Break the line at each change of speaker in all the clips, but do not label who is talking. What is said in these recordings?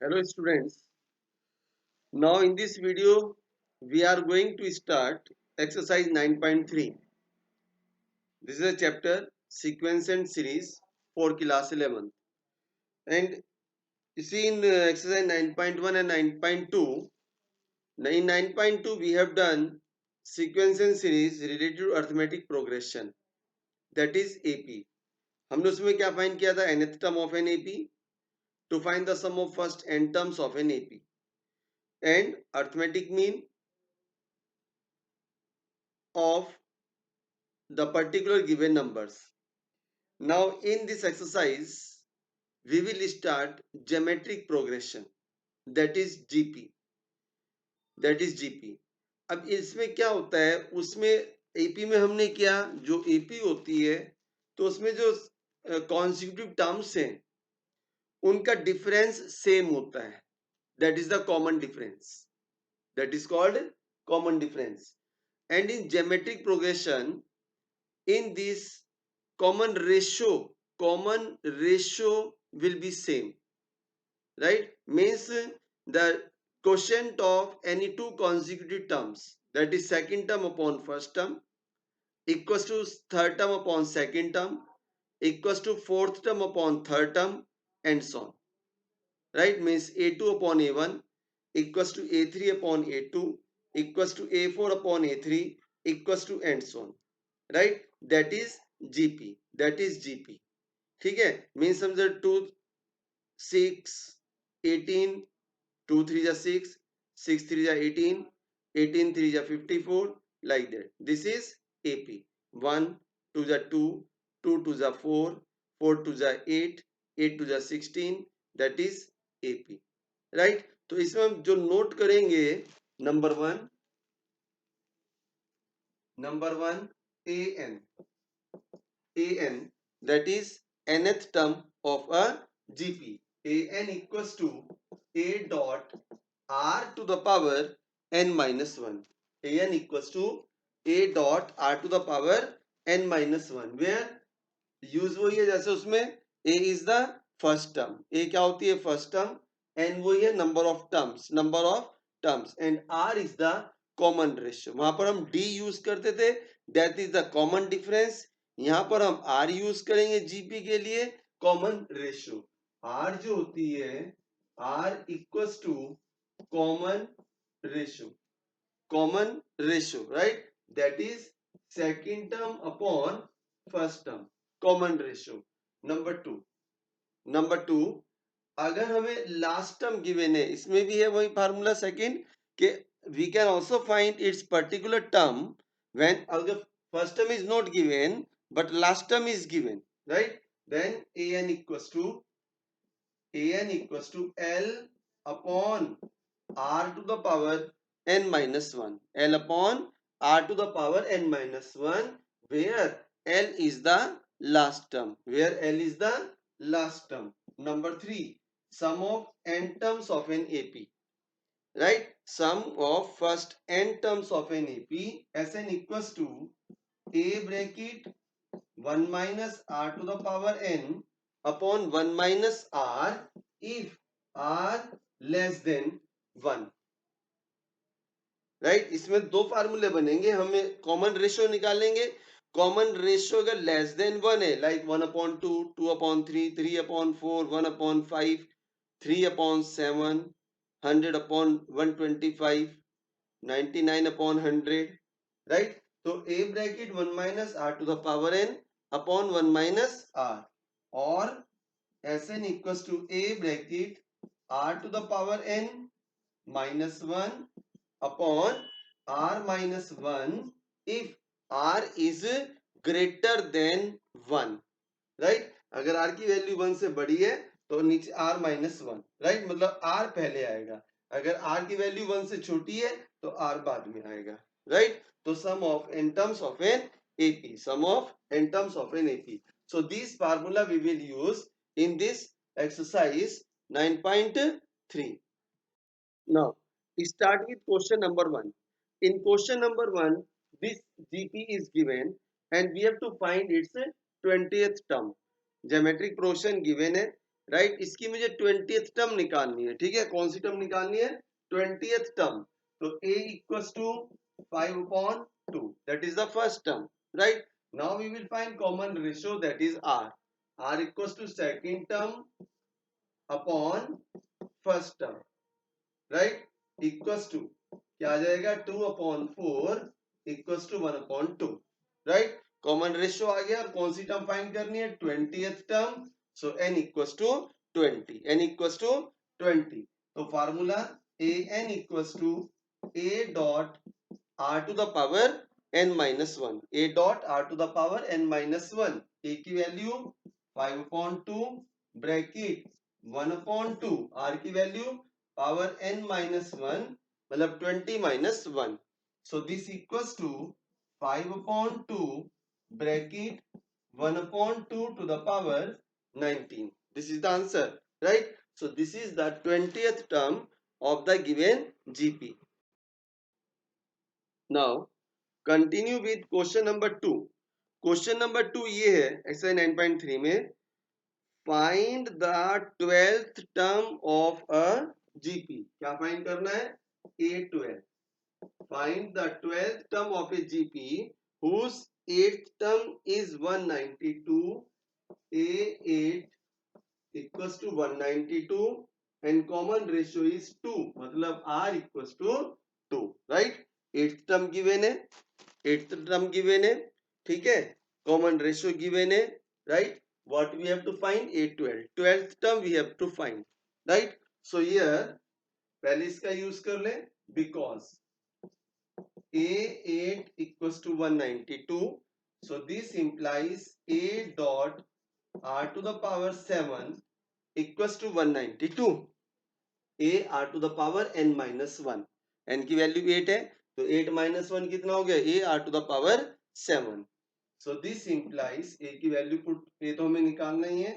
Hello students, now in this video we are going to start exercise 9.3. This is a chapter sequence and series for class 11th, and you see in exercise 9.1 and 9.2. In 9.2 we have done sequence and series related to arithmetic progression, that is AP. हमने उसमें क्या find किया था? nth term of an AP, to find the sum of first n terms of an AP, and arithmetic mean of the particular given numbers. Now in this exercise we will start geometric progression, that is GP. अब इसमें क्या होता है, उसमें AP में हमने क्या, जो एपी होती है तो उसमें जो कॉन्सिक्यूटिव टर्म्स हैं उनका डिफरेंस सेम होता है, that is the common difference, that is called common difference. And in geometric progression, in this common ratio will be same, right? Means the quotient of any two consecutive terms, that is second term upon first term, equals to third term upon second term, equals to fourth term upon third term, and so on, right? Means a2 upon a1 equals to a3 upon a2 equals to a4 upon a3 equals to and so on, right? That is gp. ठीक है, mean समझो 2 6 18, 2 3 जा 6, 6 3 जा 18, 18 3 जा 54, like that. This is AP. 1 2 जा 2, 2 2 जा 4, 4 2 जा 8, 8 2 जा 16, that is AP, right? तो इसमें हम जो नोट करेंगे, number one an, that is nth term of a GP. An equals to a dot r to the power n minus 1. An equals to a dot r to the power n minus 1, where use वही है जैसे उसमें a is the first term. a क्या होती है? First term. n वही है number of terms and r is the common ratio. वहां पर हम d यूज करते थे, that is the common difference. यहां पर हम r यूज करेंगे जीपी के लिए, कॉमन रेशियो. r जो होती है, r equals to common ratio, right? That is second term upon first term, common ratio. Number two, अगर हमें लास्ट टर्म गिवन है, इसमें भी है वही फार्मूला सेकंड के, we can also find its particular term when अगर first term is not given but last term is given, right? Then an equals to l upon r to the power n minus 1, l upon r to the power n minus 1, where l is the last term, Number 3, sum of n terms of an AP, right? Sum of first n terms of an AP, Sn equals to a bracket 1 minus r to the power n upon 1 minus r if r less than 1, right? इसमें दो फार्मूले बनेंगे, हमें common ratio निकालेंगे. Common ratio अगर less than 1 है, like 1/2, 2/3, 3/4, 1/5, 3/7, 100/125, 99/100, right? तो a bracket 1 minus r to the power n upon 1 minus r, और Sn equals to a bracket r to the power n minus 1 upon r minus 1 if r is greater than 1, right? अगर r की value 1 से बड़ी है तो नीचे r minus 1, right? मतलब r पहले आएगा. अगर r की वैल्यू 1 से छोटी है तो r बाद में आएगा, राइट? तो sum of n terms of an AP. So this formula we will use in this exercise 9.3. Now, start with question number 1. In question number 1, this GP is given and we have to find its 20th term. Geometric progression given है, right. इसकी मुझे 20th term निकालनी है, ठीक है। कौन सी term निकालनी है? 20th term. तो a equals to 5/2, that is the first term, right. Now we will find common ratio, that is r equals to second term upon first term, right. Equals to क्या आ जाएगा? 2/4 equals to 1/2, right. Common ratio आ गया। कौन सी term find करनी है? 20th term. So n equals to 20, n equals to 20। तो formula an equals to a dot r to the power n-1, a dot r to the power n-1, a की value 5/2 bracket 1/2, r की value power n-1 मतलब 20-1। So this equals to 5/2 bracket 1/2 to the power 19. This is the answer, right? So this is the 20th term of the given GP. Now continue with question number 2. Question number 2 ये है exercise 9.3 में, find the 12th term of a GP. क्या find करना है? A12. Find the 12th term of a GP whose 8th term is 192, A8 equals to 192 and common ratio is 2, मतलब R equals to 2, right? 8th term given है, 8th term given है, ठीक है। common ratio given है, right? What we have to find? A12, 12th term we have to find, right? So here पहले इसका use कर ले, because A8 equals to 192. So this implies A dot R to the power 7 equals to 192. A R to the power n-1. n की value 8 है, तो 8-1 कितना हो गया? A R to the power 7. So this implies A की value put, ये तो हमें निकालना ही है,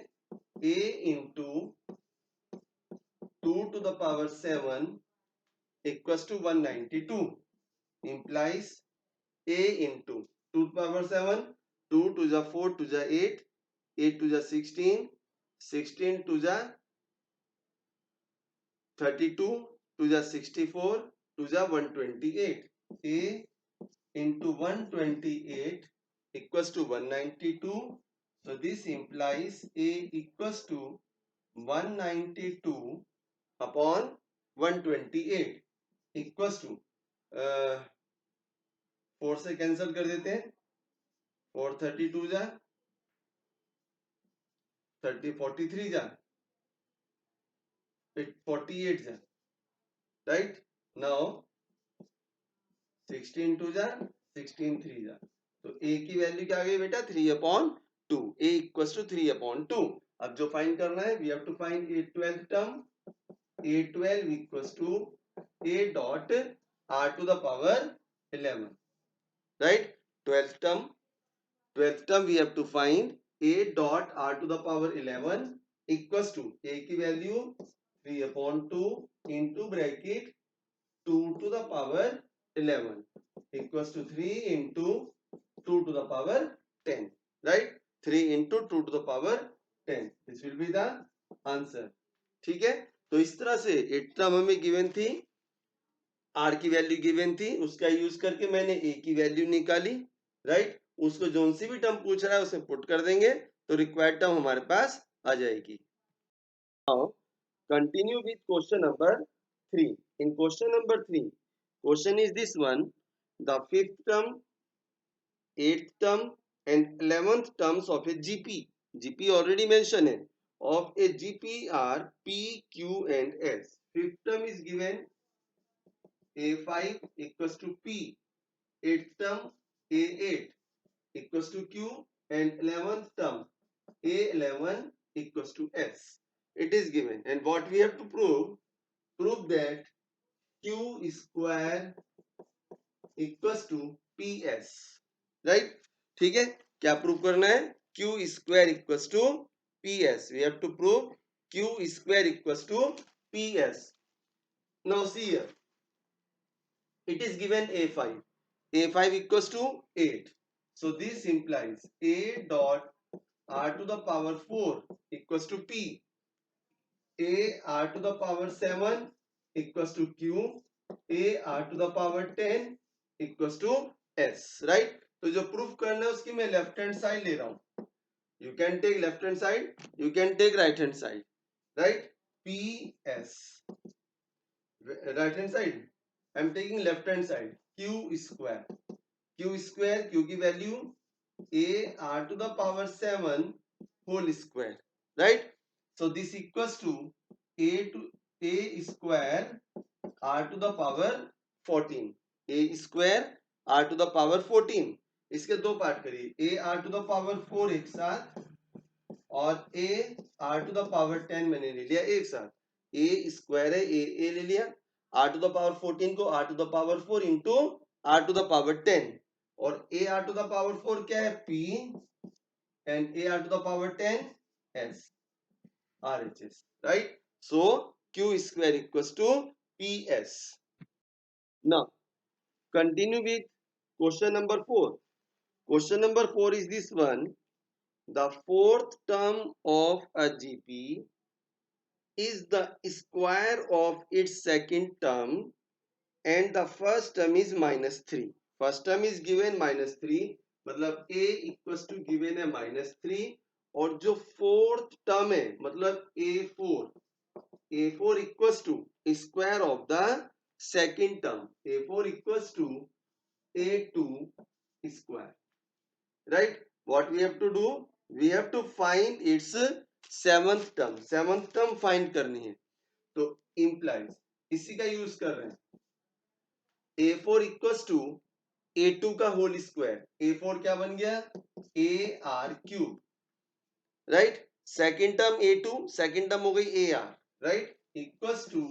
A into 2 to the power 7 equals to 192 implies A into 2 to the power 7, 2 to the 4 to the 8, 8 to the 16, 16 to the 32 to the 64 to the 128. A into 128 equals to 192. So this implies A equals to 192 upon 128 equals to 4 से cancel कर देते हैं, 432 जा 43 जा 48 जा, right? Now 16 2 जा 16 3 जा, तो a की वैल्यू क्या आ गई बेटा? 3/2, a equals to 3/2। अब जो फाइंड करना है, we have to find A12 term, A12 equals to a dot r to the power 11, right? 12th term we have to find a dot r to the power 11 equals to a की value 3/2 into bracket 2 to the power 11 equals to 3 into 2 to the power 10, right? 3 into 2 to the power 10, this will be the answer, ठीक है। तो इस तरह से एक term हमें given थी, r की वैल्यू गिवन थी, उसका यूज करके मैंने a की वैल्यू निकाली, राइट। उसको जोन सी भी टर्म पूछ रहा है उसे पुट कर देंगे, तो रिक्वायर्ड टर्म हमारे पास आ जाएगी। Now continue with question number 3. In question number 3, question is this one: the 5th term, 8th term and 11th terms of a GP. GP already mentioned है, of a GP are P, Q and S. 5th term is given A5 equals to P, 8th term A8 equals to Q and 11th term A11 equals to S. It is given, and what we have to prove that Q square equals to PS, right? ठीक है, क्या prove करना है? Q square equals to PS. We have to prove Q square equals to PS. Now see here, it is given A5. A5 equals to 8. So this implies A dot R to the power 4 equals to P. a r to the power 7 equals to q, a r to the power 10 equals to s, right. तो जो proof करना है उसकी मैं left hand side ले रहा हूं। You can take left hand side, you can take right hand side, right. P S, right hand side, I am taking left hand side, Q square, Q की value a r to the power 7 whole square, right? So this equals to a square r to the power 14, a square r to the power 14। इसके दो part करिए, a r to the power 4 एक साथ और a r to the power 10 मैंने ले लिया एक साथ। a स्क्वायर है, a ले लिया, r to the power 14 को r to the power 4 into r to the power 10, और a r to the power 4 क्या है, p, and a r to the power 10 s, RHS, right? So q square equals to ps. Now continue with question number 4. Question number 4 is this one: the fourth term of a GP is the square of its second term and the first term is -3. First term is given -3, मतलब a equals to given है -3, और जो fourth term है मतलब a4 equals to square of the second term, a4 equals to a2 square, right? What we have to do, we have to find its seventh term find करनी है। तो implies इसी का यूज कर रहे हैं, a4 इक्वल्स टू a2 का whole square, a4 क्या बन गया, ar cube, right. Second term a2, second term हो गई ar, right, equals to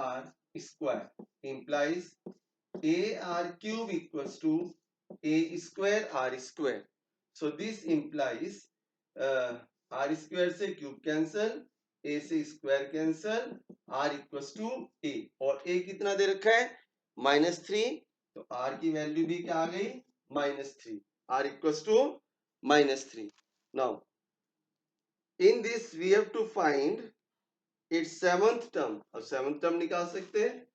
ar square, implies ar cube equals to a square r square. So this implies r square से cube cancel, a से square cancel, r equals to a, और a कितना दे रखा है, -3, तो r की value भी क्या आ गई, -3, r equals to -3। Now in this we have to find its seventh term, और सेवंथ टर्म निकाल सकते हैं,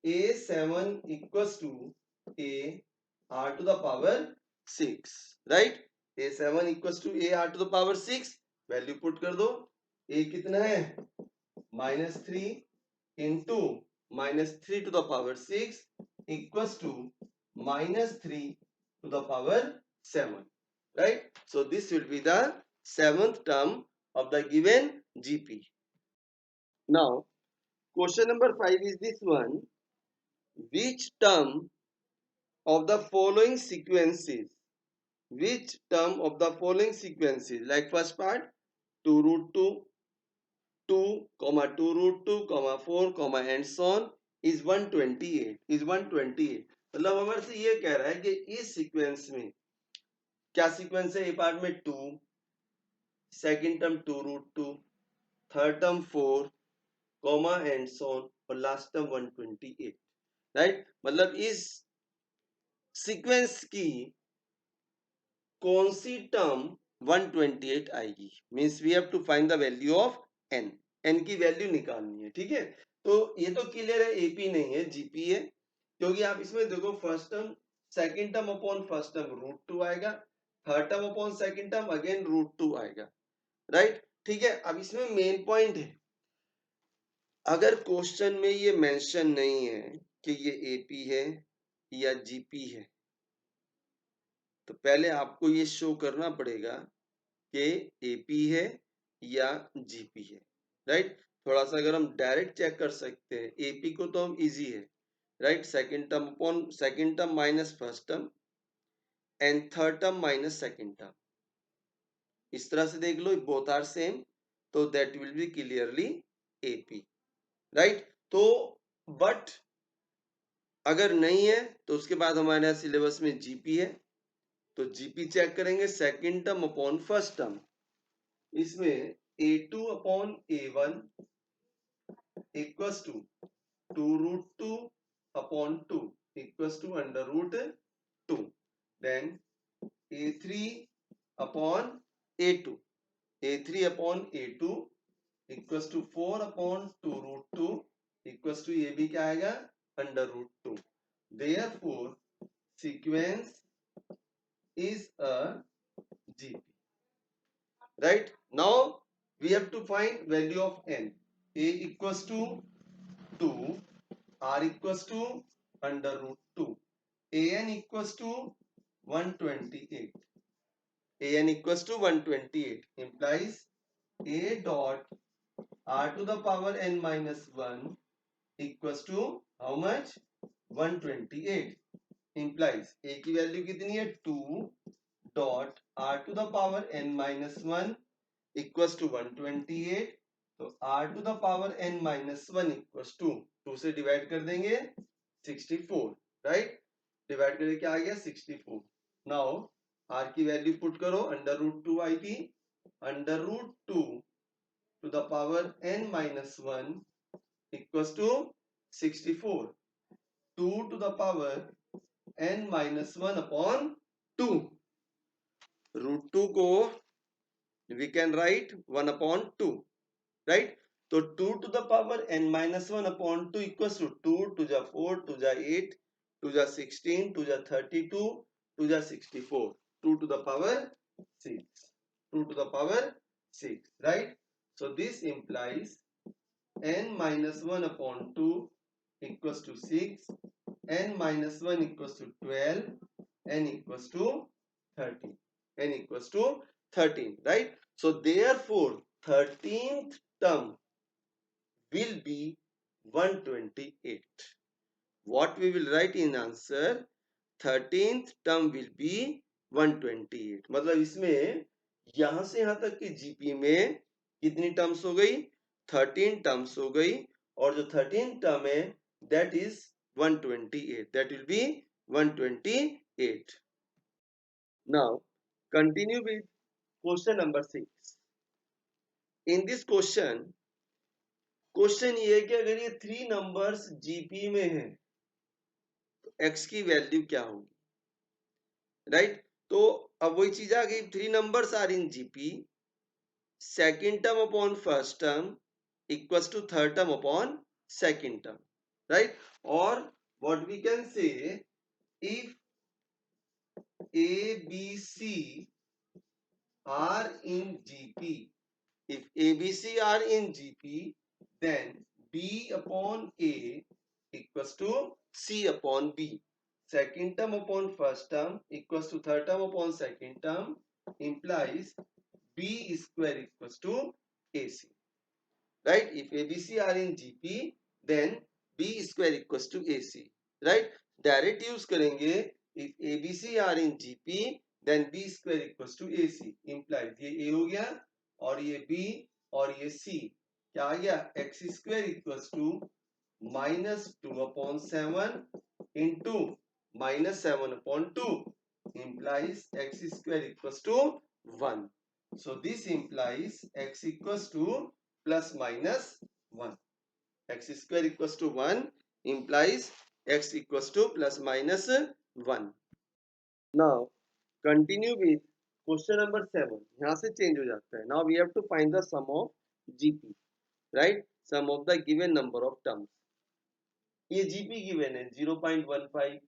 a7 equals to a r to the power 6, right? a7 equals to a r to the power 6, value put कर दो, a कितना है -3 into -3 to the power 6 equals to -3 to the power 7, right? So this will be the seventh term of the given GP. Now question number 5 is this one: which term of the following sequences, which term of the following sequences, like first part 2 root 2, 2 comma 2 root 2 comma 4 comma and so on is 128, is 128। मतलब हमारे से ये कह रहा है कि इस sequence में क्या सीक्वेंस है, ए पार्ट में 2, second term 2 root 2, third term 4 comma and so on, और लास्ट टर्म 128, राइट। मतलब इस सीक्वेंस की कौन सी टर्म 128 आएगी, means we have to find the value of n, n की वैल्यू निकालनी है, ठीक है। तो ये तो क्लियर है, एपी नहीं है, जीपी है, क्योंकि आप इसमें देखो first term second term upon first term √2 आएगा, third term upon second term again √2 आएगा, राइट, ठीक है। अब इसमें मेन पॉइंट है, अगर क्वेश्चन में ये मेंशन नहीं है कि ये एपी है या जीपी है, तो पहले आपको ये शो करना पड़ेगा कि एपी है या जीपी है, राइट। थोड़ा सा अगर हम डायरेक्ट चेक कर सकते हैं, एपी को तो हम इजी है, right, second term upon second term minus first term and third term minus second term, इस तरह से देख लो, बोथ आर सेम, तो that will be clearly AP, right. तो बट अगर नहीं है तो उसके बाद हमारे यहाँ सिलेबस में जीपी है, तो जीपी चेक करेंगे, second term upon first term, इसमें a2 upon a1 equals to 2 root 2 upon 2 equals to under root 2, then a3 upon a2, a3 upon a2 equals to 4 upon 2 root 2 equals to ये भी क्या आएगा under root 2. Therefore, sequence is a GP. Right? Now we have to find value of n. A equals to 2, R equals to under root 2. An equals to 128. An equals to 128 implies A dot R to the power n minus 1 equals to how much? 128. Implies A की value कितनी है 2 dot R to the power n minus 1 equals to 128. तो R to the power n minus 1 equals to 2 से divide कर देंगे 64. Right? Divide करके क्या आ गया 64. नाउ R की वैल्यू पुट करो अंडर रूट 2 आएगी. Under root 2 to the power n minus 1 equals to 64. 2 to the power n minus 1 upon 2. Root 2 को we can write 1 upon 2. Right? तो 2 to the power n minus 1 upon 2 equals to 2 to the 4 to the 8 to the 16 to the 32 to the 64. 2 to the power 6. 2 to the power 6. Right? So this implies n minus 1 upon 2 equals to 6. N minus 1 equals to 12. N equals to 13. N equals to 13. Right? So therefore 13th term will be 128. What we will write in answer? 13th term will be 128. मतलब इसमें यहां से यहां तक की GP में कितनी terms हो गई? 13 टर्म्स हो गई. और जो 13 टर्म है that is 128. That will be 128. Now continue with question number 6. In this question ये है कि अगर ये 3 नंबर्स जीपी में है तो x की वैल्यू क्या होगी? राइट? तो अब वही चीज आ गई. 3 numbers are in GP. Second term upon first term equals to third term upon second term. Right? और what we can say if A, B, C are in GP. If A, B, C are in GP, then B upon A equals to C upon B. Second term upon first term equals to third term upon second term implies B square equals to AC. Right? If ABC are in GP, then B square equals to AC. Right? Direct use करेंगे. If ABC are in GP, then B square equals to AC. Implies ये A हो गया और ये B और ये C. क्या आ गया? X square equals to minus 2 upon 7 into minus 7 upon 2 implies X square equals to 1. So this implies X equals to plus minus 1. X square equals to 1 implies X equals to plus minus 1. Now continue with question number 7. यहाँ से change हो जाता है. Now we have to find the sum of GP. Right? Sum of the given number of terms. ये GP given है 0.15,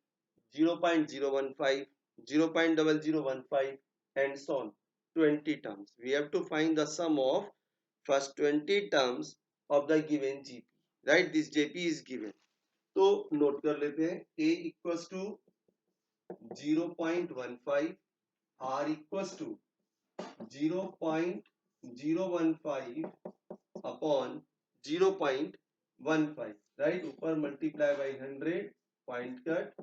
0.015, 0.0015 and so on. 20 terms. We have to find the sum of first 20 terms of the given GP. Right? This JP is given. तो note कर लेते हैं. A equals to 0.15, R equals to 0.015 upon 0.15. Right? ऊपर multiply by 100 point cut,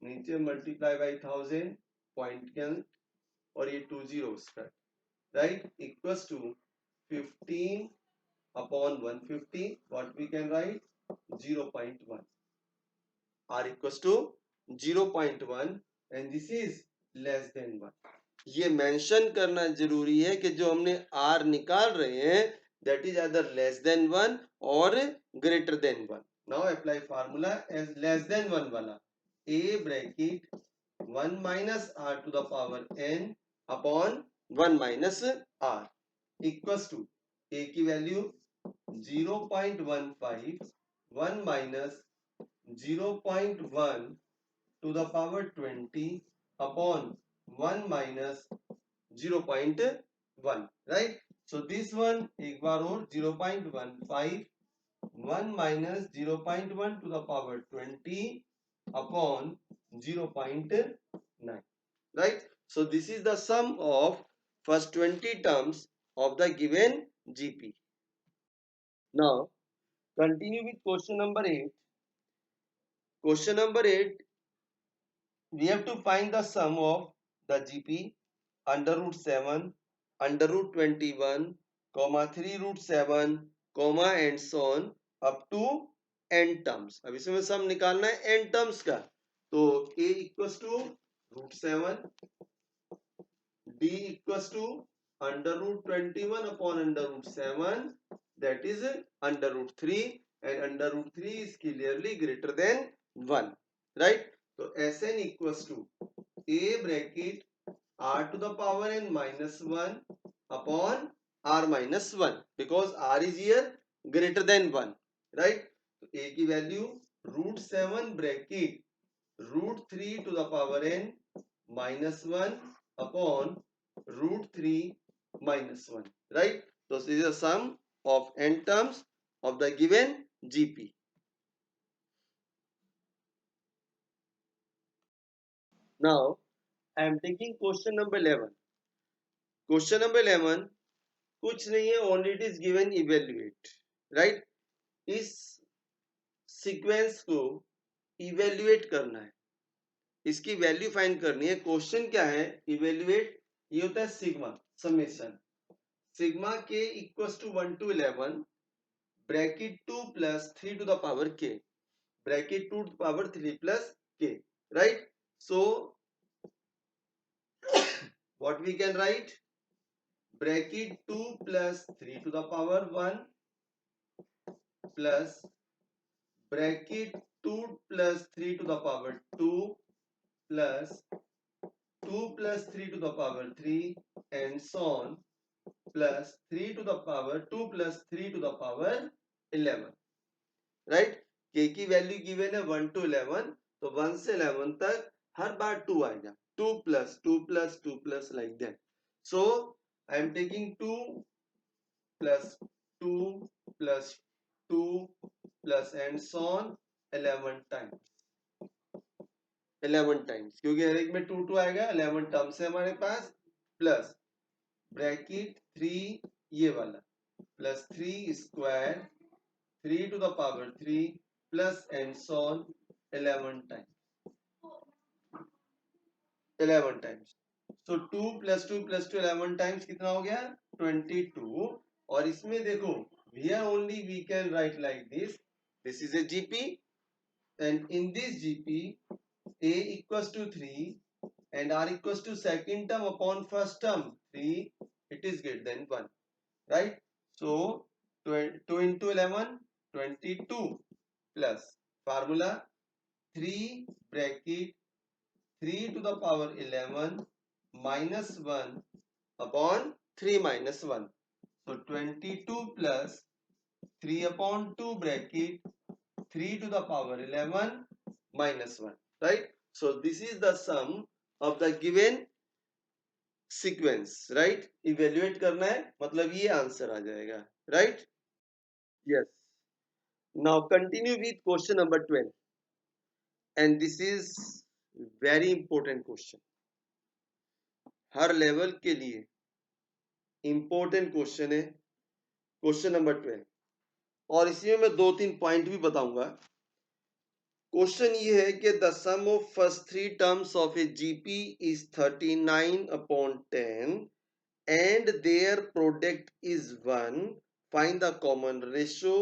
नीचे multiply by 1000 point cut और ये 2 zeros cut. Right? Equals to 15 upon 150. What we can write? 0.1. R equals to 0.1 and this is less than 1. ये mention करना जरूरी है कि जो हमने R निकाल रहे हैं that is either less than 1 or greater than 1. Now apply formula as less than 1 वाला. A bracket 1 minus R to the power n upon 1 minus R equals to A की value 0.15, 1 minus 0.1 to the power 20 upon 1 minus 0.1, right? So this one एक बार और 0.15, 1 minus 0.1 to the power 20 upon 0.9, right? So this is the sum of first 20 terms of the given GP. Now continue with question number 8. Question number 8, we have to find the sum of the GP under root 7, under root 21, comma 3 root 7, comma and so on up to n terms. अब इसमें सम निकालना है n terms का, तो a equals to root 7, d equals to under root 21 upon under root 7, that is under root 3, and under root 3 is clearly greater than 1, right? So Sn equals to a bracket r to the power n minus 1 upon r minus 1, because r is here greater than 1, right? So a की value root 7 bracket root 3 to the power n minus 1 upon root 3 minus 1, right? So this is the sum of n terms of the given GP. Now I am taking question number 11. Question number 11 कुछ नहीं है, only it is given evaluate, right? इस sequence को evaluate करना है, इसकी value find करनी है. क्वेश्चन क्या है? इवेल्युएट, ये होता है सिग्मा समेशन, सिग्मा के equals to 1 to 11 bracket 2 plus 3 to the power k, bracket 2 to the power 3 plus k, right? So what we can write? Bracket 2 plus 3 to the power 1 plus bracket 2 plus 3 to the power 2 plus 2 plus 3 to the power 3 and so on plus 3 to the power 2 plus 3 to the power 11, right? k की value given है 1 to 11, तो 1 से 11 तक हर बार 2 आएगा, 2 plus 2 plus 2 plus like that. So I am taking 2 plus 2 plus 2 plus and so on 11 times, 11 times, क्योंकि हर एक में 2 2 आएगा, 11 टर्म्स है हमारे पास, प्लस ब्रैकेट 3 ये वाला plus 3 square 3 to the power 3 plus and so on 11 times, 11 times. So 2 plus 2 plus 2 11 times कितना हो गया? 22. और इसमें देखो here only we can write like this. This is a GP, and in this GP a equals to 3 and r equals to second term upon first term 3, it is greater than 1, right? So 2 into 11 22 plus formula 3 bracket 3 to the power 11 minus 1 upon 3 minus 1. So 22 plus 3 upon 2 bracket 3 to the power 11 minus 1, right? So this is the sum of the given sequence, right? Evaluate करना है, मतलब ये answer आ जाएगा, right? Yes. Now continue with question number 12, and this is very important question. Her level के लिए important question है question number 12, और इसमें मैं 2-3 पॉइंट भी बताऊंगा. क्वेश्चन ये है कि the sum of first 3 terms of a GP is 39 upon 10 and their product is 1, find the common ratio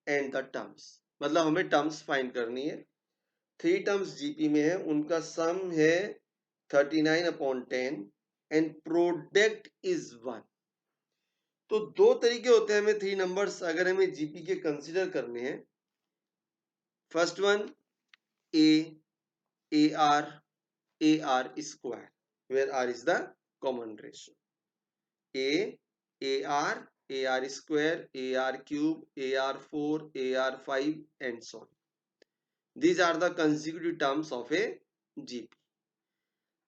and the terms. मतलब हमें टर्म्स फाइंड करनी है. 3 टर्म्स जीपी में है, उनका सम है 39 अपॉन 10 एंड प्रोडक्ट इज 1. तो दो तरीके होते हैं हमें 3 नंबर्स अगर हमें जीपी के कंसीडर करने हैं. First one A are square, where R is the common ratio. A R AR square, AR cube, AR4, AR5 and so on. These are the consecutive terms of a GP.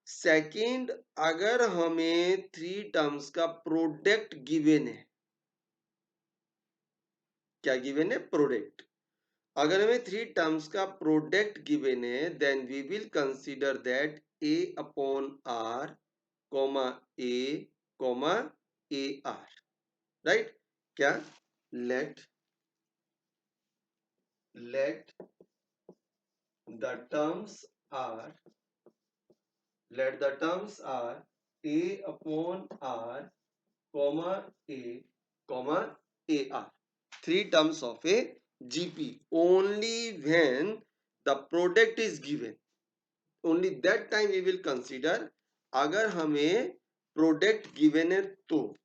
Second, अगर हमें three terms का product given है, क्या given है? Product. अगर हमें three terms का product given है, then we will consider that A upon R comma A comma AR, right? क्या? Let the terms are A upon R comma A comma AR, three terms of a GP. Only when the product is given, only that time we will consider. अगर हमें product given है तो।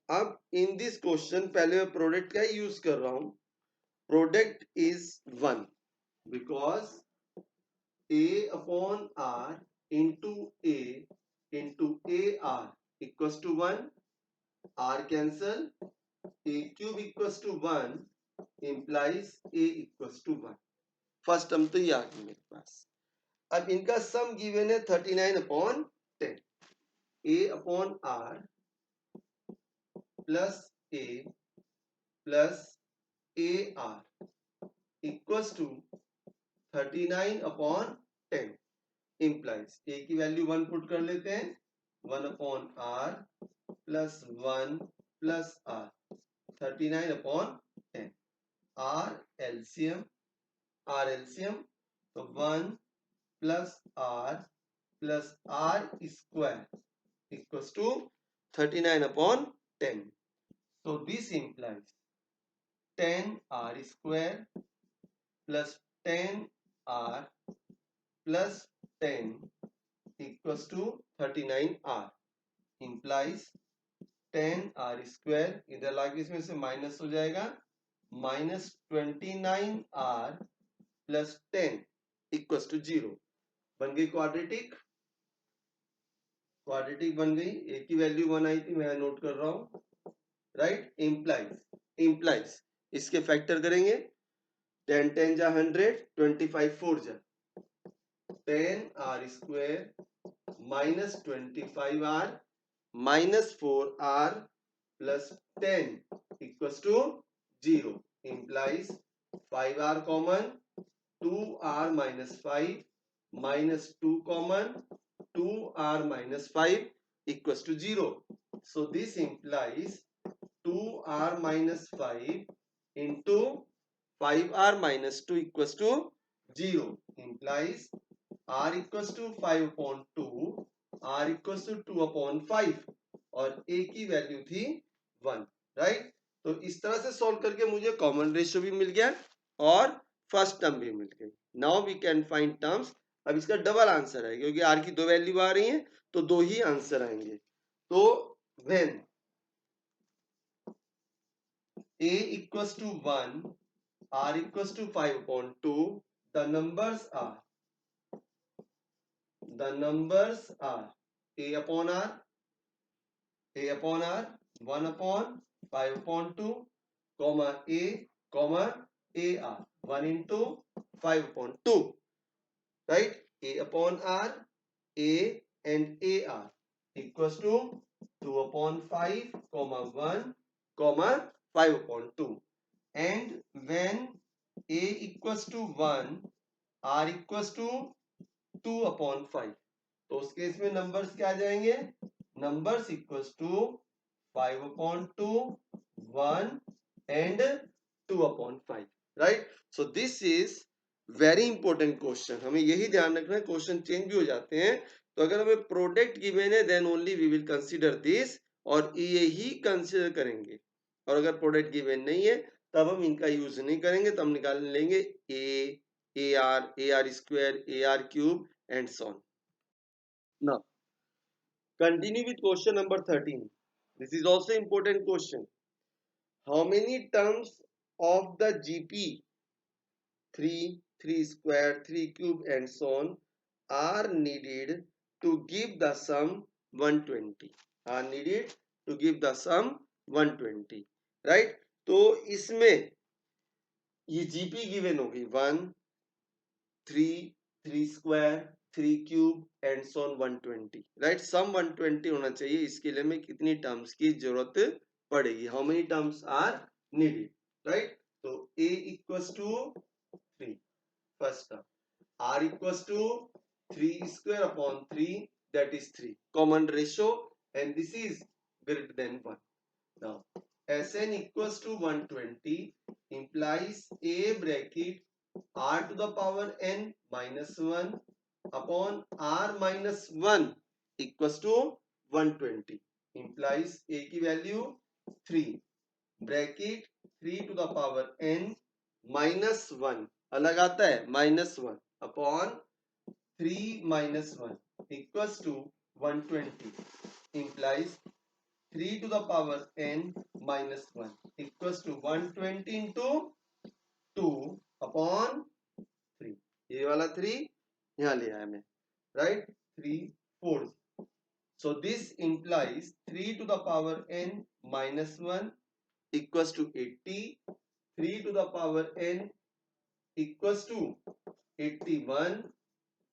अब in this question पहले मैं product का use कर रहा हूं। Product is 1 because A upon R into A into AR equals to 1, R cancel, A cube equals to 1 implies A equals to 1. First term तो ये आ गई मेरे पास। अब इनका सम गिवन है 39 upon 10, A upon R plus A plus AR equals to 39 upon 10 implies A की value 1 put कर लेते हैं, 1 upon R plus 1 plus R, 39 upon 10, R LCM तो 1 plus R square equals to 39 upon 10. So this implies 10R square plus 10R plus 10 equals to 39R implies 10R square, इधर लाके इसमें से minus हो जाएगा, minus 29R plus 10 equals to 0। बन गई quadratic बन गई। ए की वैल्यू 1 आई थी, मैं नोट कर रहा हूं, राइट? इम्प्लाइज इसके फैक्टर करेंगे, 10 10 जा 100, 25 4 जा 10R square minus 25R minus 4R plus 10 equals to 0 implies 5R common, 2R minus 5 minus 2 common, 2R minus 5 equals to 0. So this implies 2R minus 5 into 5R minus 2 equals to 0 implies R equals to 5 upon 2, R equals to 2 upon 5 और A की value थी 1, right? तो इस तरह से solve करके मुझे common ratio भी मिल गया और फर्स्ट टर्म भी मिल गई। Now we can find terms. अब इसका डबल आंसर है क्योंकि आर की दो वैल्यू आ रही हैं तो दो ही आंसर आएंगे। तो when A equals to 1, R equals to 5 upon 2, the numbers are A upon R 1 upon 5 upon 2 comma A comma AR 1 into 5 upon 2, right? A upon R, A and AR equals to 2 upon 5 comma 1 comma 5 upon 2, and when A equals to 1, R equals to 2 upon 5, तो उस case में numbers क्या आ जाएंगे? Numbers equals to 5 upon 2, 1 and 2 upon 5, right? So this is very important question. हमें यही ध्यान रखना है, क्वेश्चन चेंज भी हो जाते हैं। तो अगर हमें प्रोडक्ट गिवन है then only we will consider this, और ये ही कंसीडर करेंगे। और अगर प्रोडक्ट गिवन नहीं है तब हम इनका यूज नहीं करेंगे, तब निकाल लेंगे A R square, A R cube and so on. Now continue with question number 13. This is also important question. How many terms of the GP 3, 3 square, 3 cube and so on are needed to give the sum 120. Are needed to give the sum 120, right. तो इसमें ये GP given होगी 1, 3, 3 square, 3 cube and so on 120, right. Sum 120 होना चाहिए। इसके लिए में कितनी टर्म्स की जरूरत पड़ेगी, how many terms are needed, right. तो a equals to 3 first term, r equals to 3 square upon 3, that is 3 common ratio, and this is greater than 1. Now Sn equals to 120 implies a bracket r to the power n minus 1 upon r minus 1 equals to 120 implies a की value 3 bracket 3 to the power n minus 1 अलग आता है minus 1 upon 3 minus 1 equals to 120 implies 3 to the power n minus 1 equals to 120 into 2 upon 3, ये वाला 3 यहाँ ले आया मैं, right, 3 4, so this implies 3 to the power n minus 1 equals to 80, 3 to the power n equals to 81,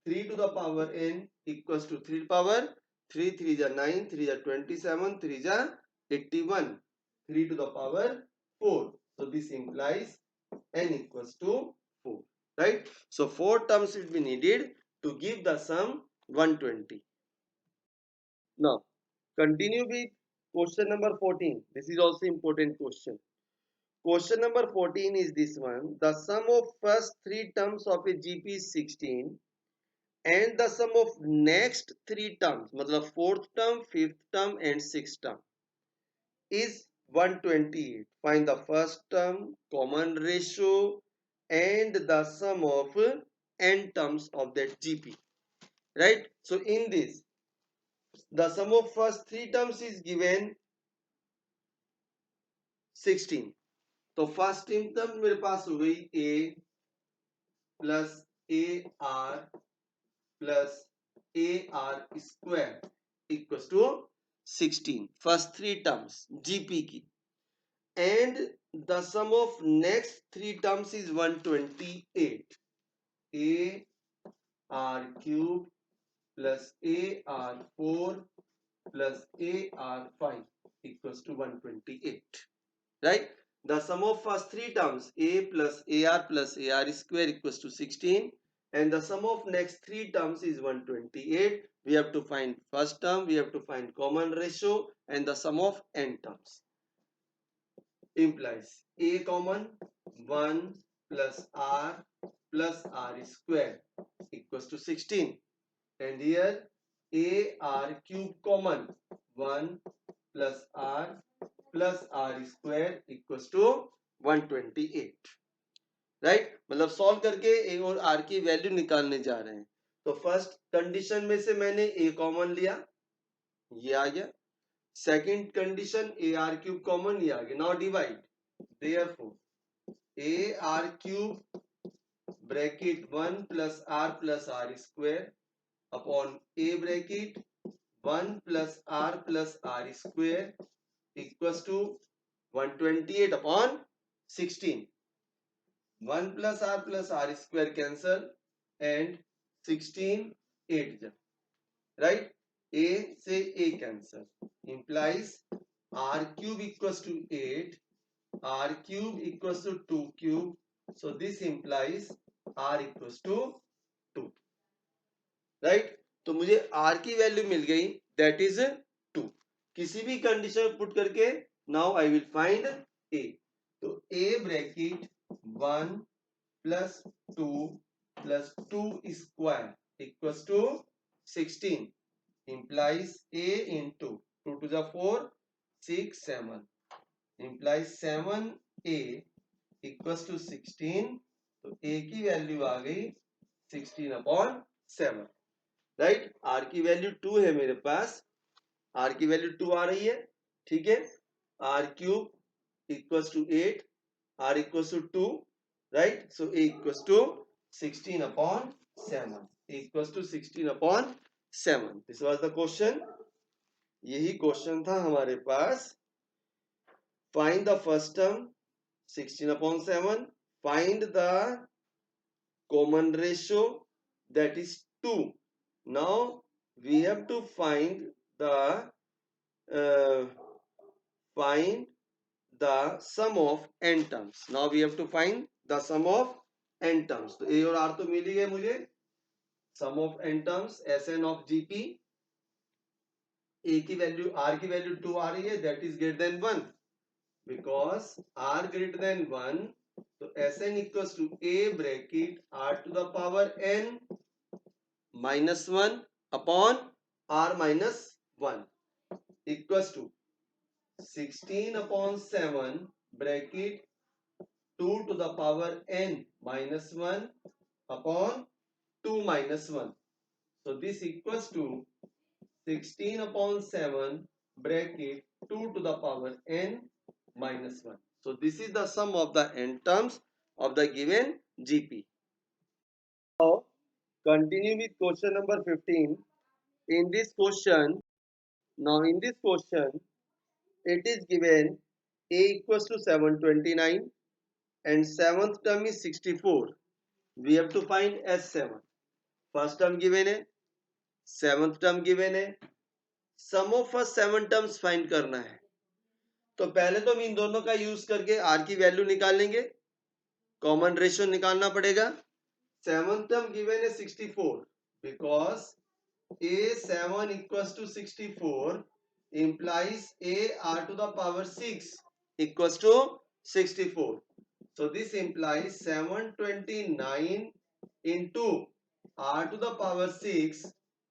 3 to the power n equals to 3 power 3 3 is 9, 3 is 27, 3 is 81, 3 to the power 4. So this implies n equals to 4, right? So 4 terms will be needed to give the sum 120. Now continue with question number 14. This is also important question. Question number 14 is this one. The sum of first 3 terms of a GP is 16 and the sum of next 3 terms, मतलब 4th term, 5th term and 6th term is 128. Find the first term, common ratio and the sum of n terms of that GP, right? So in this, the sum of first 3 terms is given 16. तो first term मेरे पास हो गई a plus A r plus A R square equal to 16, first 3 terms GP की, and the sum of next 3 terms is 128, a are cube plus A r 4 plus A r 5 equal to 128, right? The sum of first 3 terms a plus ar plus ar square equals to 16 and the sum of next 3 terms is 128. We have to find first term, we have to find common ratio and the sum of n terms. Implies a common 1 plus r square equals to 16, and here ar cube common 1 plus r square equals to 128, right. मतलब solve करके ए और are की value निकालने जा रहे हैं। तो first condition में से मैंने ए कॉमन लिया, ये आ गया। Second condition A are cube common, ये आ गया। Now divide, therefore A are cube bracket 1 plus R square upon A bracket 1 plus R square equals to 128 upon 16, 1 plus r square cancel and 16 8 जा, right? a से a cancel implies r cube equals to 8, r cube equals to 2 cube, so this implies r equals to 2, right? तो मुझे r की value मिल गई, that is 2। किसी भी condition put करके now I will find a। तो a bracket 1 plus 2 plus 2 square equals to 16 implies a into 2 to the 4 6 7 implies 7a equals to 16। तो a की वैल्यू आ गई 16 अपॉन 7, राइट। r की value 2 है मेरे पास, r की वैल्यू 2 आ रही है, ठीक है। r cube equals to 8, r equals to 2, right? So a equals to 16 upon 7, a equals to 16 upon 7. This was the question, यही क्वेश्चन था हमारे पास find the first term 16 upon 7, find the common ratio, that is 2. Now we have to find the uh, find the sum of n terms. Now we have to find the sum of n terms. तो a और r तो मिल ही गए मुझे. Sum of n terms Sn of Gp, a की value r की value 2 आ रही है, that is greater than 1, because r greater than 1, तो Sn equals to a bracket r to the power n minus 1 upon r minus 1 equals to 16 upon 7 bracket 2 to the power n minus 1 upon 2 minus 1. So this equals to 16 upon 7 bracket 2 to the power n minus 1. So this is the sum of the n terms of the given GP. Now continue with question number 15. In this question, it is given a equals to 729 and seventh term is 64. We have to find S7. First term given है, seventh term given है, sum of first 7 terms find करना है. तो पहले तो हम इन दोनों का यूज करके r की वैल्यू निकालेंगे, कॉमन रेशियो निकालना पड़ेगा. सेवंथ टर्म गिवन है 64, because a7 equals to 64 implies a r to the power 6 equals to 64. So this implies 729 into r to the power 6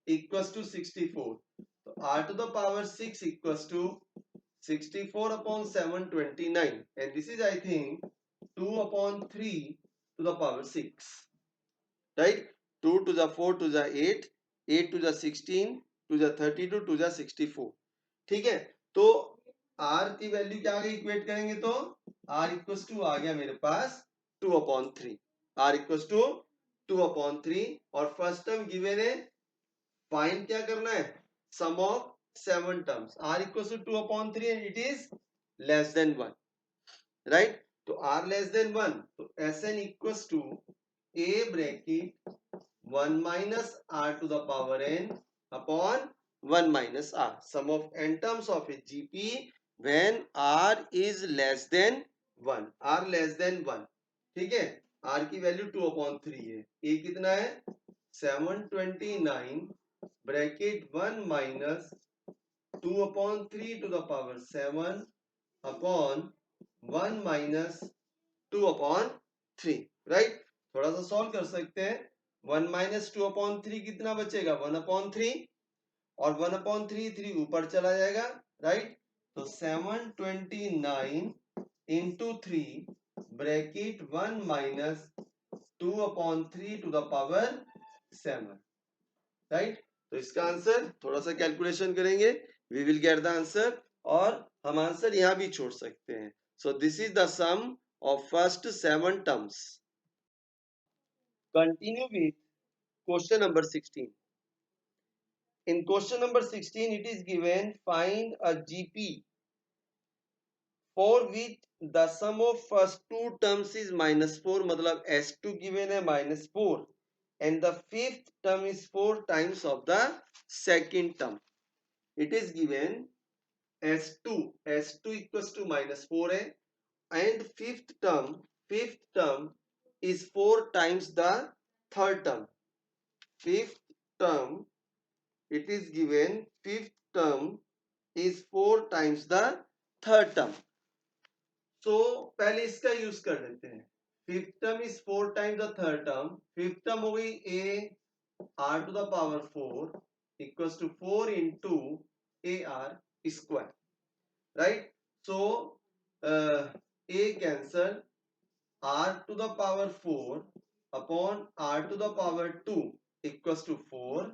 equals to 64. So r to the power 6 equals to 64 upon 729, and this is I think 2 upon 3 to the power 6, right? 2 to the 4 to the 8, 8 to the 16 to the 32 to the 64. ठीक है, तो r की value क्या आ गई, equate करेंगे तो r equals to आ गया मेरे पास 2 upon 3, r equals to 2 upon 3. और फर्स्ट टर्म गिवन है, फाइंड क्या करना है, sum of 7 terms, r equals to 2 upon 3 and it is less than 1, right? तो r less than 1, तो Sn equals to a bracket 1 minus r to the power n upon 1 minus r, sum of n terms of a GP when r is less than 1, r less than 1. ठीक है, r की value 2 upon 3 है, a कितना है 729 bracket 1 minus 2 upon 3 to the power 7 upon 1 minus 2 upon 3, right? थोड़ा सा solve कर सकते हैं. 1 minus 2 upon 3 कितना बचेगा, 1 upon 3, और 1 upon 3 3 ऊपर चला जाएगा, right? तो 729 into 3 bracket 1 minus 2 upon 3 to the power 7, right? तो इसका आंसर थोड़ा सा कैलकुलेशन करेंगे, we will get the answer, और हम आंसर यहां भी छोड़ सकते हैं. So this is the sum of first 7 terms. Continue with question number 16. In question number 16 it is given, find a GP for which the sum of first two terms is -4, मतलब S2 given है -4, and the fifth term is 4 times of the second term. It is given S2 equals to -4 है, and fifth term is 4 times the third term. Fifth term, it is given fifth term is 4 times the third term. So पहले इसका use कर लेते हैं. Fifth term is 4 times the third term. Fifth term हो गई a r to the power 4 equals to 4 into a r square, right? So a cancel, r to the power 4 upon r to the power 2 equals to 4,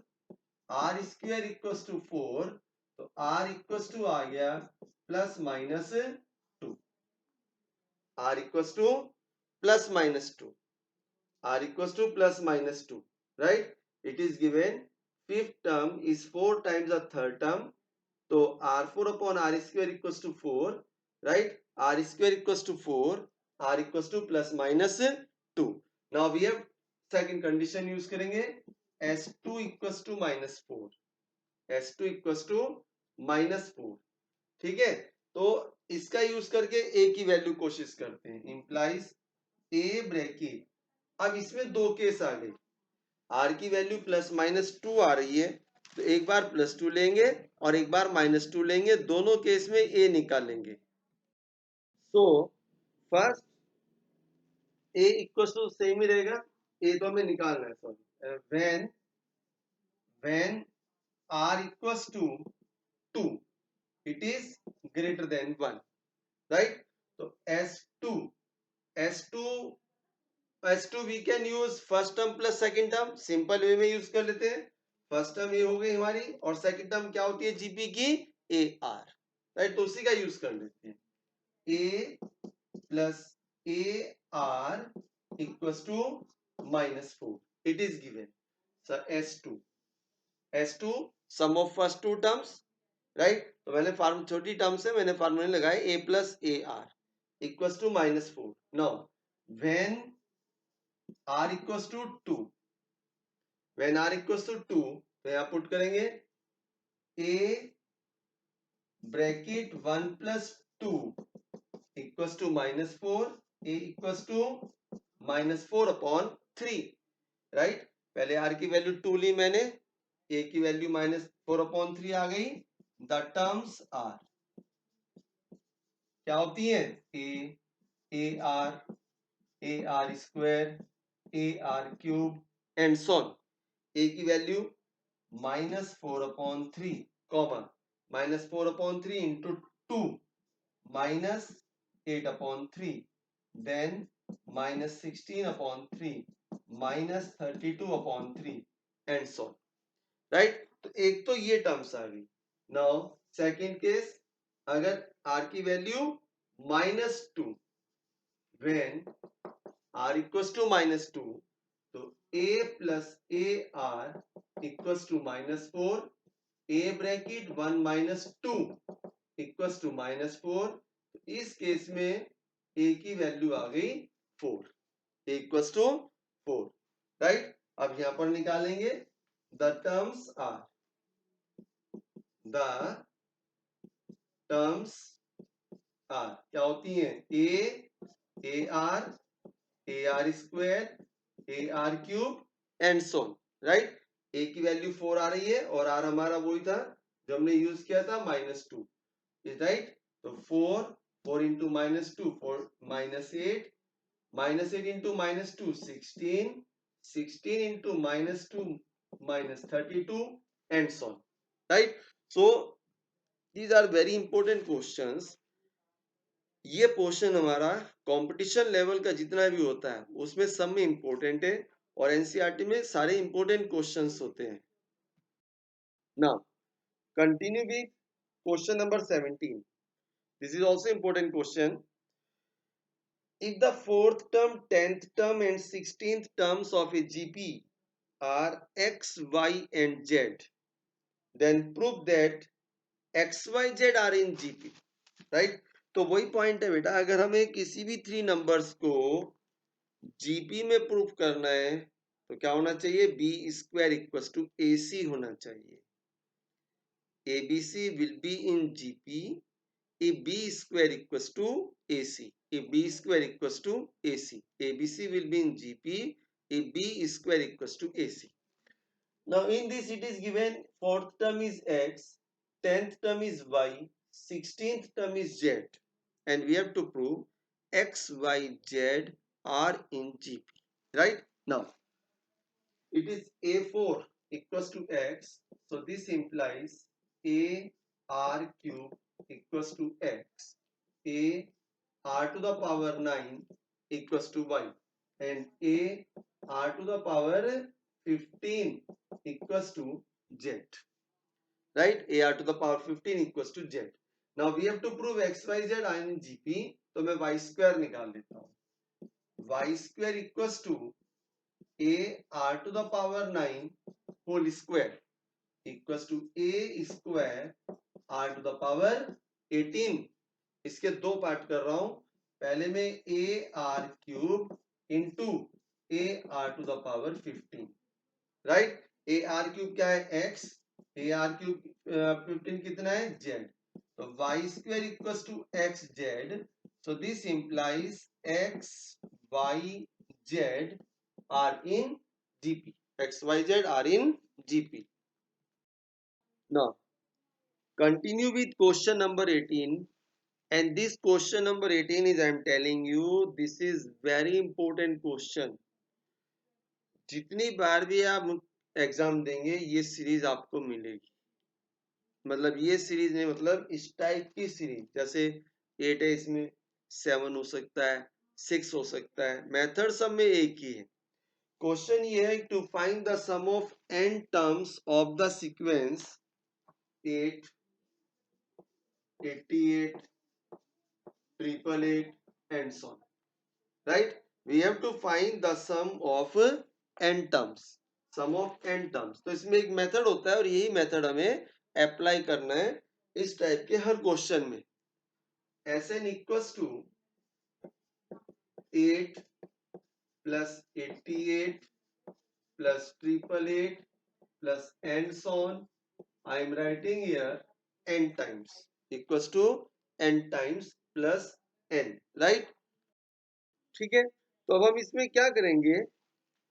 r square equals to 4, तो r equals to आ गया plus minus 2, r equals to plus minus 2, r equals to plus minus 2, right? It is given fifth term is 4 times the third term, तो r4 upon r square equals to 4, right? r square equals to 4, r equals to plus minus 2. Now we have second condition use करेंगे, s2 equals to minus 4, s2 equals to minus 4. ठीक है, तो इसका use करके a की value कोशिश करते हैं, इंप्लाइज a ब्रैकेट. अब इसमें दो केस आ गए, r की वैल्यू प्लस माइनस 2 आ रही है, तो एक बार प्लस 2 लेंगे और एक बार माइनस 2 लेंगे, दोनों केस में a निकालेंगे. So first a equal to same ही रहेगा, a तो हमें निकालना है, sorry, when r equals to 2 it is greater than 1, right? तो s2 we can use first term plus second term, simple way में यूज कर लेते हैं. फर्स्ट टर्म ये हो गई हमारी, और सेकंड टर्म क्या होती है जीपी की, ए आर, राइट? तो उसी का यूज कर लेते हैं, a plus A R equals to -4, it is given. Sir s2 sum of first two terms, right? तो मैंने फार्म छोटी टर्म्स है, मैंने फार्मूले लगाए a plus A R equals to -4. Now when r equals to 2, when r equals to 2, तो यहां put करेंगे a bracket 1 plus 2 equals to -4, a equals to -4 upon 3, right? पहले r की वैल्यू 2 ली मैंने, a की वैल्यू -4 अपॉन 3 आ गई. The terms are क्या होती है, A are square, A R cube and so on. a की value -4 upon 3 comma -4 upon 3 into 2 -8 upon 3, then -16 upon 3 -32 upon 3 and so on, right? तो एक तो ये टर्म्स आ गई. नाउ सेकंड केस, अगर r की value -2, when r equals to -2, तो a plus A R equals to -4, a bracket 1 -2 equals to -4. तो इस केस में a की वैल्यू आ गई 4, a इक्वल्स टू 4, राइट? अब यहां पर निकालेंगे the terms are, the terms are क्या होती हैं, a are square, A R cube and so on, right? A की वैल्यू 4 आ रही है और आर हमारा वही था जो हमने यूज किया था -2, राइट? तो 4 into -2 4 -8, -8 into -2 16, 16 into -2 -32 and so on, right? So these are very important questions. ये पोर्शन हमारा कंपटीशन लेवल का जितना भी होता है उसमें सब में इंपॉर्टेंट है, और एनसीईआरटी में सारे इंपॉर्टेंट क्वेश्चंस होते हैं. Now continue with question number 17. This is also important question. If the fourth term, 10th term and 16th terms of a GP are x, y and z, then prove that x, y, z are in GP, right? तो वही point है बेटा, अगर हमें किसी भी 3 numbers को GP में प्रूफ करना है तो क्या होना चाहिए, बी स्क्वायर इक्वल्स टू ए सी होना चाहिए. ABC will be in GP if b square equals to ac, if b square equals to ac, abc will be in gp if b square equals to ac. Now in this it is given fourth term is x, 10th term is y, 16th term is z, and we have to prove x, y, z are in gp, right? Now it is a4 equals to x, so this implies a r cube equals to x, a r to the power 9 equals to y, and a r to the power 15 equals to z, right? A r to the power 15 equals to z. Now we have to prove x, y, z are in gp, तो मैं y square निकाल लेता हूँ. y square equals to a r to the power 9 whole square equals to a square r to the power 18 इसके दो part कर रहा हूं। पहले में A are cube into A R to the power 15, right. A are cube क्या है x, A R cube 15 कितना है z, तो Y square equals to X Z, so this implies X Y Z are in GP, X Y Z are in GP. Now continue with question number 18, and this question number 18 is I am telling you this is very important question. जितनी बार भी आप exam देंगे ये series आपको मिलेगी, मतलब ये series नहीं, मतलब इस टाइप की सीरीज, जैसे 8 है इसमें 7 हो सकता है, 6 हो सकता है, मेथड सब में एक ही है। क्वेश्चन ये है to find the sum of n terms of the sequence 8, 88, 888 and so on, right? We have to find the sum of n terms, sum of n terms। तो इसमें एक मेथड होता है और यही मेथड हमें अप्लाई करना है इस टाइप के हर क्वेश्चन में। Sn equals to 8 plus 88 plus 888 plus and so on, I am writing here n times equals to n times plus n, right. ठीक है, तो अब हम इसमें क्या करेंगे,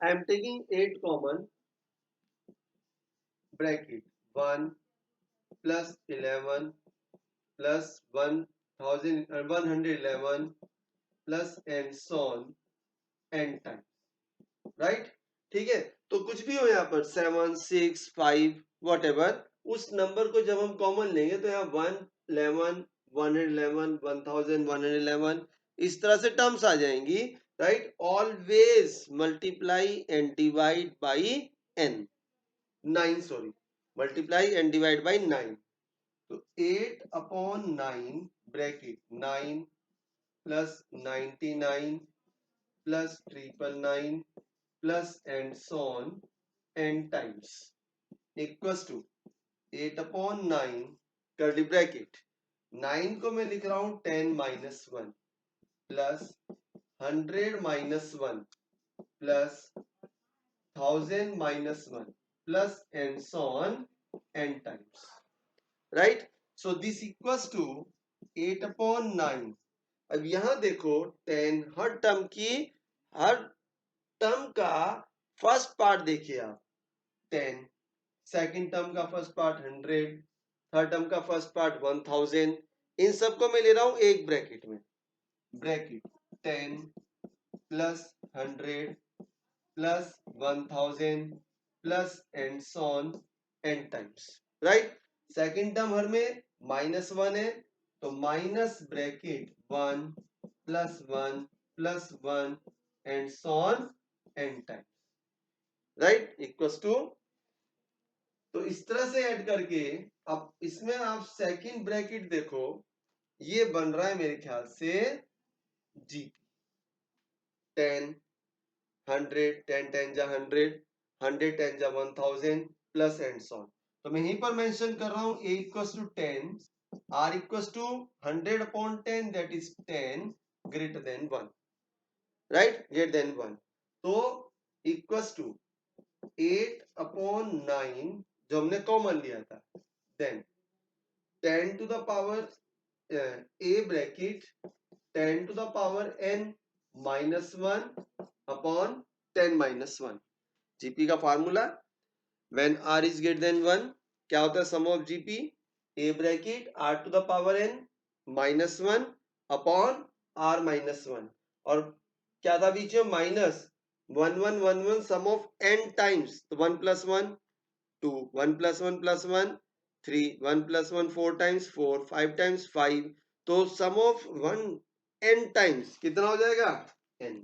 I am taking 8 common, bracket 1 plus 11 plus 111 plus and so on and time, right. ठीक है, तो कुछ भी हो यहाँ पर 7 6 5 वॉट एवर, उस नंबर को जब हम कॉमन लेंगे तो यहाँ 1 11 111 1111 इस तरह से टर्म्स आ जाएंगी, right. Always multiply and divide by n, 9 sorry, multiply and divide by 9, तो 8 upon 9 bracket 9 plus 99 plus 999 plus and so on n times equals to 8 upon 9 curly bracket, 9 को मैं लिख रहा हूं 10 minus 1 plus 100 minus 1 plus 1000 minus 1 plus and so on n times, right. So this equals to 8 upon 9। अब यहां देखो 10, हर term का फर्स्ट पार्ट देखिए आप, 10, सेकंड टर्म का फर्स्ट पार्ट 100, थर्ड टर्म का फर्स्ट पार्ट 1000, इन सबको मैं ले रहा हूं एक ब्रैकेट में, bracket 10 plus 100 plus 1000 plus and so on n times, right. Second term हर में -1 है, तो minus bracket 1 plus 1 plus 1 and so on n times, right, equals to, तो इस तरह से ऐड करके अब इसमें आप सेकंड ब्रैकेट देखो, ये बन रहा है मेरे ख्याल से जी 10 100 10 10 जा 100 100 10 जा 1000 प्लस एंड सो ऑन। तो मैं यहीं पर मेंशन कर रहा हूं a equals to 10, r equals to 100 upon 10 that is 10 greater than 1, right, greater than 1, तो इक्वल्स टू 8 अपॉन 9 जो हमने कॉमन लिया था, then 10 to the power a bracket 10 to the power n minus 1 upon 10 minus 1, GP का formula when r is greater than 1 क्या होता है, sum of GP a bracket r to the power n minus 1 upon r minus 1, और क्या था बीच में minus 1 1 1 1 sum of n times, तो 1 plus 1 2 1 plus 1 plus 1 3 1 plus 1 4 times 4 5 times 5, तो सम ऑफ 1 n टाइम्स कितना हो जाएगा, n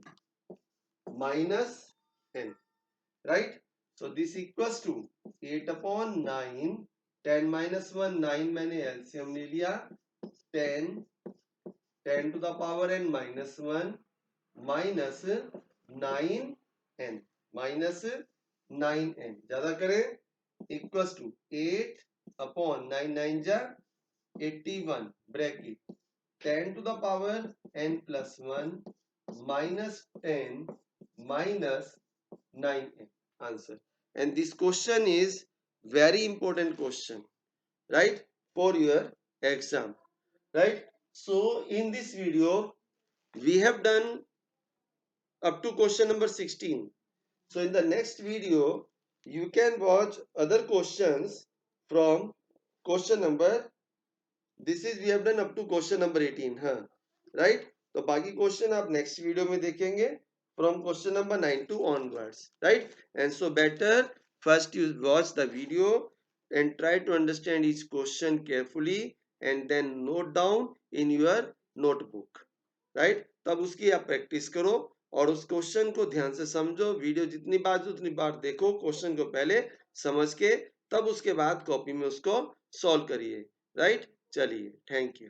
minus n, right. So this equals to 8 upon 9, 10 minus 1 9, मैंने एलसीएम ले लिया, 10 10 to the power n minus 1 minus 9n minus 9n, ज्यादा करें इक्वल्स टू 8 अपॉन 9 9 जा 81 bracket 10 to the power n plus 1 minus 10 minus 9n. Answer. And this question is very important question, right, for your exam, right? So in this video we have done up to question number 16. So in the next video you can watch other questions from question number, this is we have done up to question number 18, हाँ, right? तो बाकी question आप next video में देखेंगे from question number 9 to onwards, right? And so better first you watch the video and try to understand each question carefully and then note down in your notebook, right? तब उसकी आप practice करो और उस question को ध्यान से समझो, वीडियो जितनी बार उतनी बार देखो, क्वेश्चन को पहले समझ के तब उसके बाद कॉपी में उसको सॉल्व करिए, राइट? चलिए, थैंक यू।